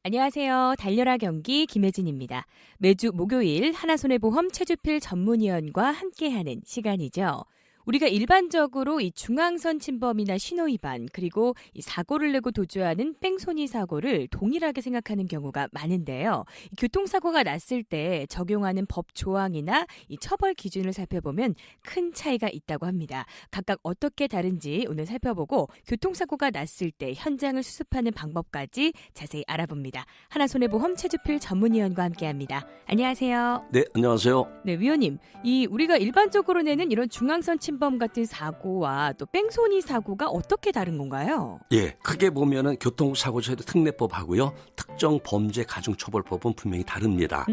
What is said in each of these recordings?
안녕하세요. 달려라 경기 김혜진입니다. 매주 목요일 하나손해보험 최주필 전문위원과 함께하는 시간이죠. 우리가 일반적으로 이 중앙선 침범이나 신호위반 그리고 이 사고를 내고 도주하는 뺑소니 사고를 동일하게 생각하는 경우가 많은데요. 교통사고가 났을 때 적용하는 법 조항이나 이 처벌 기준을 살펴보면 큰 차이가 있다고 합니다. 각각 어떻게 다른지 오늘 살펴보고 교통사고가 났을 때 현장을 수습하는 방법까지 자세히 알아봅니다. 하나손해보험 최주필 전문위원과 함께합니다. 안녕하세요. 네, 안녕하세요. 네, 위원님. 우리가 일반적으로 내는 이런 중앙선 침범 같은 사고와 또 뺑소니 사고가 어떻게 다른 건가요? 예, 크게 보면은 교통사고제도 특례법하고요, 특정 범죄 가중처벌법은 분명히 다릅니다.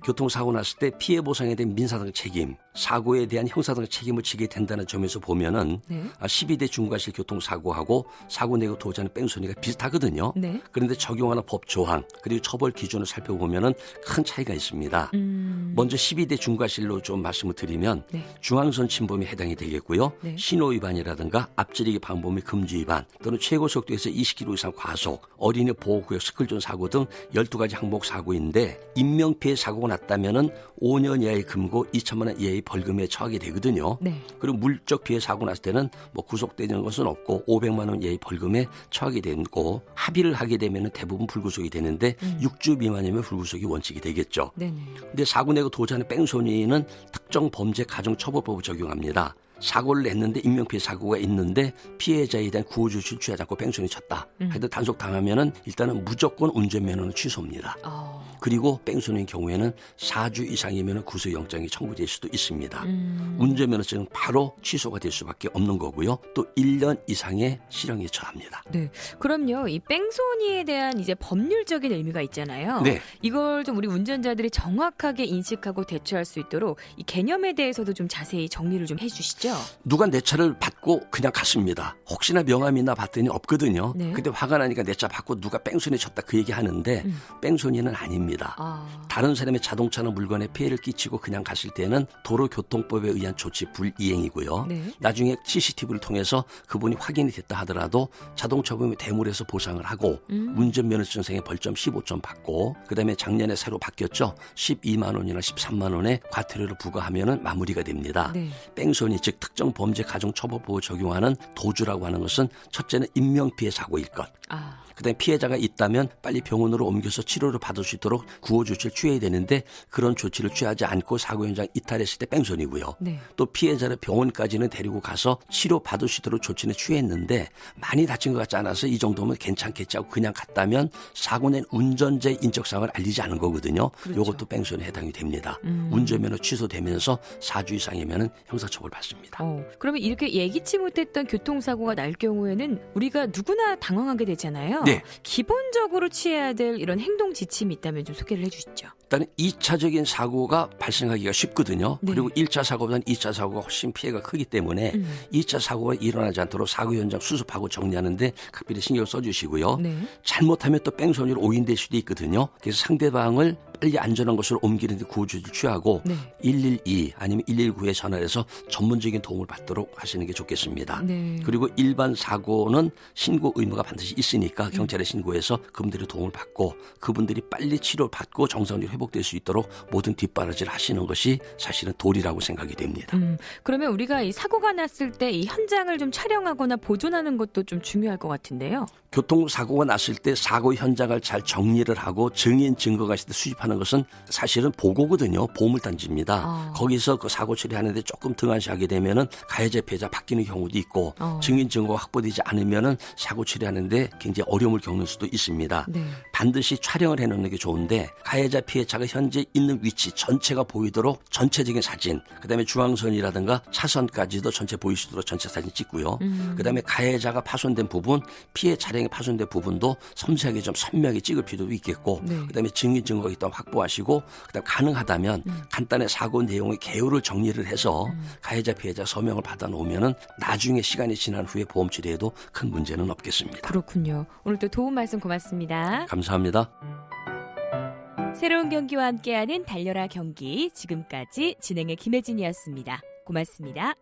교통사고 났을 때 피해 보상에 대한 민사상 책임, 사고에 대한 형사상 책임을 지게 된다는 점에서 보면은 12대 중과실 교통사고하고 사고 내고 도주하는 뺑소니가 비슷하거든요. 네. 그런데 적용하는 법 조항 그리고 처벌 기준을 살펴보면은 큰 차이가 있습니다. 먼저 12대 중과실로 좀 말씀을 드리면 중앙선 침범이 해당이 되겠고요. 신호 위반이라든가 앞지르기 방범의 금지 위반 또는 최고 속도에서 20km 이상 과속, 어린이 보호구역 스클존 사고 등 12가지 항목 사고인데 인명피해 사고가 났다면은 5년 이하의 금고 2천만 원 이하의 벌금에 처하게 되거든요. 그리고 물적 피해 사고 났을 때는 구속되는 것은 없고 500만 원 이하의 벌금에 처하게 되고 합의를 하게 되면은 대부분 불구속이 되는데 6주 미만이면 불구속이 원칙이 되겠죠. 근데 사고 내고 도주하는 뺑소니는 특정 범죄 가중처벌법을 적용합니다. 사고를 냈는데 인명피해 사고가 있는데 피해자에 대한 구호조치를 취하지 않고 뺑소니 쳤다. 하여튼 단속당하면은 일단은 무조건 운전면허는 취소입니다. 그리고 뺑소니의 경우에는 4주 이상이면 구속영장이 청구될 수도 있습니다. 운전면허증은 바로 취소가 될 수밖에 없는 거고요. 또 1년 이상의 실형에 처합니다. 네, 그럼요. 이 뺑소니에 대한 이제 법률적인 의미가 있잖아요. 네. 이걸 좀 우리 운전자들이 정확하게 인식하고 대처할 수 있도록 이 개념에 대해서도 좀 자세히 정리를 좀 해주시죠. 누가 내 차를 받고 그냥 갔습니다. 혹시나 명함이나 봤더니 없거든요. 근데 화가 나니까 내 차 받고 누가 뺑소니 쳤다 그 얘기 하는데 뺑소니는 아닙니다. 다른 사람의 자동차나 물건에 피해를 끼치고 그냥 갔을 때는 도로교통법에 의한 조치 불이행이고요. 나중에 CCTV를 통해서 그분이 확인이 됐다 하더라도 자동차 보험에 대물에서 보상을 하고 운전면허증상에 벌점 15점 받고 그다음에 작년에 새로 바뀌었죠. 12만 원이나 13만 원의 과태료를 부과하면은 마무리가 됩니다. 뺑소니 즉 특정 범죄 가중처벌법을 적용하는 도주라고 하는 것은 첫째는 인명피해 사고일 것. 그다음에 피해자가 있다면 빨리 병원으로 옮겨서 치료를 받을 수 있도록 구호조치를 취해야 되는데 그런 조치를 취하지 않고 사고 현장 이탈했을 때 뺑소니고요. 또 피해자를 병원까지는 데리고 가서 치료받을 수 있도록 조치는 취했는데 많이 다친 것 같지 않아서 이 정도면 괜찮겠지 하고 그냥 갔다면 사고 낸 운전자의 인적사항을 알리지 않은 거거든요. 이것도 뺑소니에 해당이 됩니다. 운전면허 취소되면서 4주 이상이면 형사처벌 받습니다. 그러면 이렇게 예기치 못했던 교통사고가 날 경우에는 우리가 누구나 당황하게 되잖아요. 기본적으로 취해야 될 이런 행동 지침이 있다면 좀 소개를 해주시죠. 일단 2차적인 사고가 발생하기가 쉽거든요. 그리고 1차 사고보다는 2차 사고가 훨씬 피해가 크기 때문에 2차 사고가 일어나지 않도록 사고 현장 수습하고 정리하는데 각별히 신경을 써주시고요. 잘못하면 또 뺑소니로 오인될 수도 있거든요. 그래서 상대방을 빨리 안전한 곳으로 옮기는 데 구호조치를 취하고 112 아니면 119에 전화해서 전문적인 도움을 받도록 하시는 게 좋겠습니다. 그리고 일반 사고는 신고 의무가 반드시 있으니까 경찰에 신고해서 그분들의 도움을 받고 그분들이 빨리 치료받고 정상적으로 회복될 수 있도록 모든 뒷바라지를 하시는 것이 사실은 도리라고 생각이 됩니다. 그러면 우리가 이 사고가 났을 때 이 현장을 좀 촬영하거나 보존하는 것도 좀 중요할 것 같은데요. 교통사고가 났을 때 사고 현장을 잘 정리를 하고 증인 증거가 있을 때 수집하는 것은 사실은 보고거든요. 보물단지입니다. 거기서 그 사고 처리하는데 조금 등한시하게 되면은 가해자 피해자 바뀌는 경우도 있고 증인 증거가 확보되지 않으면은 사고 처리하는데 굉장히 어려움을 겪는 수도 있습니다. 반드시 촬영을 해놓는 게 좋은데 가해자 피해자가 현재 있는 위치 전체가 보이도록 전체적인 사진, 그다음에 중앙선이라든가 차선까지도 전체 보일 수 있도록 전체 사진 찍고요. 그다음에 가해자가 파손된 부분, 피해 차량이 파손된 부분도 섬세하게 좀 선명하게 찍을 필요도 있겠고 그다음에 증인 증거가 있다면 확보하시고 그다음 가능하다면 간단한 사고 내용의 개요를 정리를 해서 가해자 피해자 서명을 받아놓으면은 나중에 시간이 지난 후에 보험 처리에도 큰 문제는 없겠습니다. 그렇군요. 오늘 또 도움 말씀 고맙습니다. 감사합니다. 새로운 경기와 함께하는 달려라 경기 지금까지 진행의 김혜진이었습니다. 고맙습니다.